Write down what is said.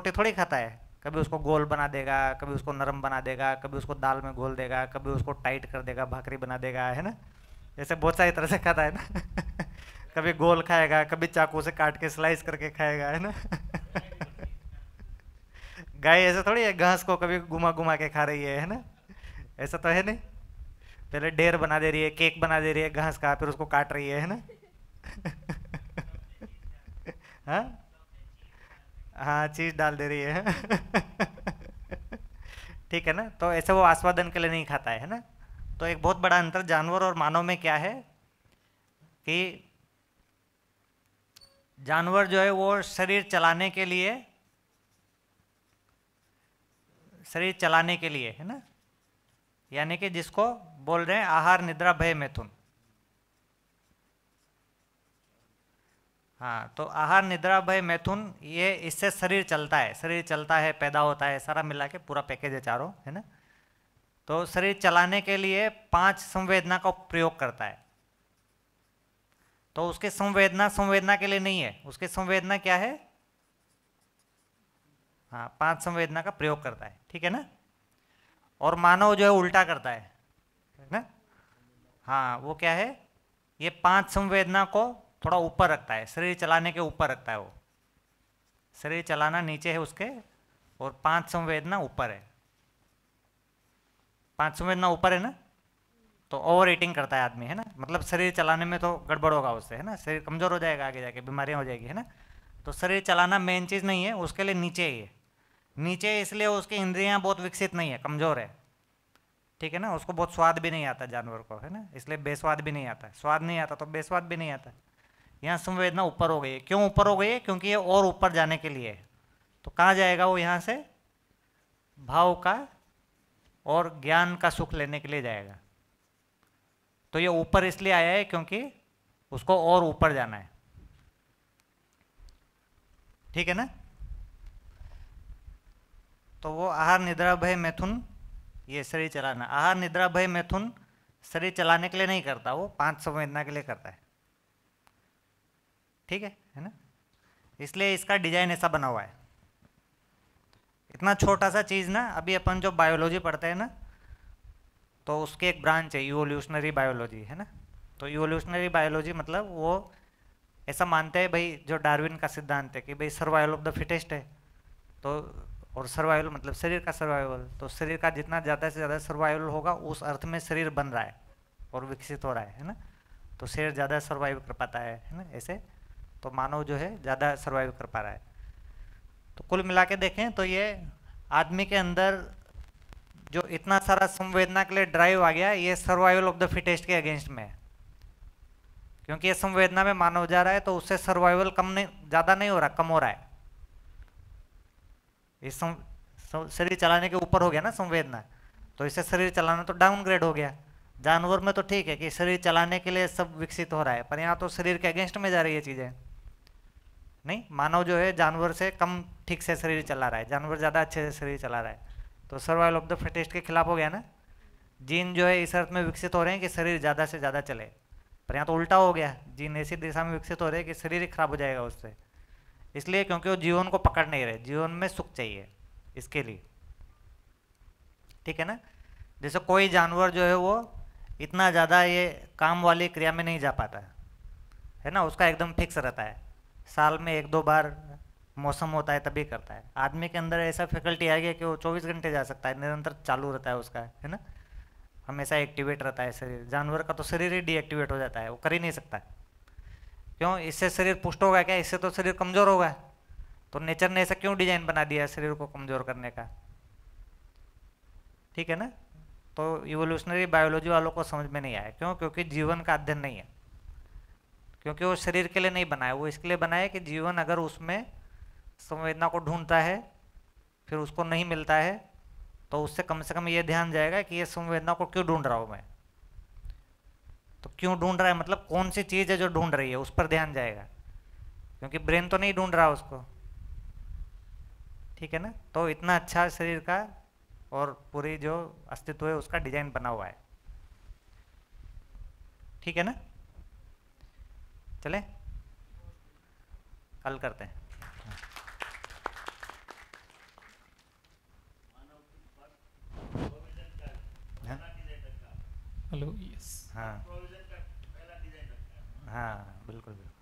रोटी थोड़ी खाता है, कभी उसको गोल बना देगा, कभी उसको नरम बना देगा, कभी उसको दाल में घोल देगा, कभी उसको टाइट कर देगा, भाकरी बना देगा, है ना। ऐसे बहुत सारी तरह से खाता है ना। कभी गोल खाएगा, कभी चाकू से काट के स्लाइस करके खाएगा, है ना। गाय ऐसे थोड़ी है घास को कभी घुमा घुमा के खा रही है ना। ऐसा तो है नहीं। पहले ढेर बना दे रही है, केक बना दे रही है घास का, फिर उसको काट रही है ना। हाँ हाँ, चीज डाल दे रही है। ठीक है ना, तो ऐसे वो आस्वादन के लिए नहीं खाता है ना। तो एक बहुत बड़ा अंतर जानवर और मानव में क्या है कि जानवर जो है वो शरीर चलाने के लिए है ना, यानी कि जिसको बोल रहे हैं आहार निद्रा भय मैथुन। हाँ, तो आहार निद्रा भय मैथुन, ये इससे शरीर चलता है, शरीर चलता है, पैदा होता है, सारा मिला के पूरा पैकेज है चारों, है ना। तो शरीर चलाने के लिए 5 संवेदना का प्रयोग करता है। तो उसकी संवेदना संवेदना के लिए नहीं है, उसकी संवेदना क्या है? हाँ, 5 संवेदना का प्रयोग करता है, ठीक है ना। और मानव जो है उल्टा करता है ना। हाँ, वो क्या है, ये 5 संवेदना को थोड़ा ऊपर रखता है, शरीर चलाने के ऊपर रखता है वो। शरीर चलाना नीचे है उसके, और 5 संवेदना ऊपर है। 5 संवेदना ऊपर है ना, तो ओवर ईटिंग करता है आदमी, है ना। मतलब शरीर चलाने में तो गड़बड़ होगा उससे, है ना, शरीर कमजोर हो जाएगा, आगे जाके बीमारियां हो जाएगी, है ना। तो शरीर चलाना मेन चीज़ नहीं है उसके लिए, नीचे ही है। नीचे इसलिए उसकी इंद्रियां बहुत विकसित नहीं है, कमजोर है, ठीक है ना। उसको बहुत स्वाद भी नहीं आता जानवर को, है ना, इसलिए बेस्वाद भी नहीं आता, स्वाद नहीं आता तो बेस्वाद भी नहीं आता। यहाँ संवेदना ऊपर हो गई है, क्यों ऊपर हो गई है? क्योंकि ये और ऊपर जाने के लिए है। तो कहाँ जाएगा वो? यहाँ से भाव का और ज्ञान का सुख लेने के लिए जाएगा। तो ये ऊपर इसलिए आया है क्योंकि उसको और ऊपर जाना है, ठीक है ना। तो वो आहार निद्रा भय मैथुन, ये शरीर चलाना, आहार निद्रा भय मैथुन शरीर चलाने के लिए नहीं करता, वो 5 संवेदना के लिए करता है, ठीक है ना। इसलिए इसका डिजाइन ऐसा बना हुआ है। इतना छोटा सा चीज़ ना, अभी अपन जो बायोलॉजी पढ़ते हैं ना, तो उसके एक ब्रांच है इवोल्यूशनरी बायोलॉजी, है ना। तो इवोल्यूशनरी बायोलॉजी मतलब वो ऐसा मानते हैं भाई, जो डार्विन का सिद्धांत है कि भाई सर्वाइवल ऑफ द फिटेस्ट है। तो और सर्वाइवल मतलब शरीर का सर्वाइवल, तो शरीर का जितना ज़्यादा से ज़्यादा सर्वाइवल होगा उस अर्थ में शरीर बन रहा है और विकसित हो रहा है ना। तो शेर ज़्यादा सर्वाइव कर पाता है ना, ऐसे। तो मानव जो है ज़्यादा सर्वाइव कर पा रहा है। तो कुल मिला के देखें तो ये आदमी के अंदर जो इतना सारा संवेदना के लिए ड्राइव आ गया, ये सर्वाइवल ऑफ द फिटेस्ट के अगेंस्ट में है। क्योंकि ये संवेदना में मानव जा रहा है तो उससे सर्वाइवल कम नहीं, ज़्यादा नहीं हो रहा, कम हो रहा है। इस शरीर चलाने के ऊपर हो गया ना संवेदना, तो इससे शरीर चलाना तो डाउनग्रेड हो गया। जानवर में तो ठीक है कि शरीर चलाने के लिए सब विकसित हो रहा है, पर यहाँ तो शरीर के अगेंस्ट में जा रही है चीज़ें। नहीं, मानव जो है जानवर से कम ठीक से शरीर चला रहा है, जानवर ज़्यादा अच्छे से शरीर चला रहा है। तो सर्वाइवल ऑफ द फिटेस्ट के खिलाफ हो गया ना। जीन जो है इस अर्थ में विकसित हो रहे हैं कि शरीर ज़्यादा से ज़्यादा चले, पर यहाँ तो उल्टा हो गया, जीन ऐसी दिशा में विकसित हो रहे हैं कि शरीर ही खराब हो जाएगा उससे। इसलिए क्योंकि वो जीवन को पकड़ नहीं रहे, जीवन में सुख चाहिए इसके लिए, ठीक है ना। जैसे कोई जानवर जो है वो इतना ज़्यादा ये काम वाली क्रिया में नहीं जा पाता है ना, उसका एकदम फिक्स रहता है, साल में 1-2 बार मौसम होता है तभी करता है। आदमी के अंदर ऐसा फैकल्टी आ गया कि वो 24 घंटे जा सकता है, निरंतर चालू रहता है उसका, है ना, हमेशा एक्टिवेट रहता है शरीर। जानवर का तो शरीर ही डीएक्टिवेट हो जाता है, वो कर ही नहीं सकता। क्यों? इससे शरीर पुष्ट होगा क्या? इससे तो शरीर कमज़ोर होगा। तो नेचर ने ऐसा क्यों डिजाइन बना दिया है शरीर को कमज़ोर करने का, ठीक है ना। तो इवोल्यूशनरी बायोलॉजी वालों को समझ में नहीं आया, क्यों? क्योंकि जीवन का अध्ययन नहीं है, क्योंकि वो शरीर के लिए नहीं बनाया, वो इसके लिए बनाया कि जीवन अगर उसमें संवेदना को ढूंढता है फिर उसको नहीं मिलता है, तो उससे कम से कम ये ध्यान जाएगा कि ये संवेदना को क्यों ढूंढ रहा हूँ मैं। तो क्यों ढूंढ रहा है मतलब कौन सी चीज़ है जो ढूंढ रही है, उस पर ध्यान जाएगा, क्योंकि ब्रेन तो नहीं ढूंढ रहा उसको, ठीक है ना। तो इतना अच्छा शरीर का और पूरी जो अस्तित्व है उसका डिजाइन बना हुआ है, ठीक है ना। चले कल करते हैं। Hello, yes. हाँ हाँ, बिल्कुल बिल्कुल।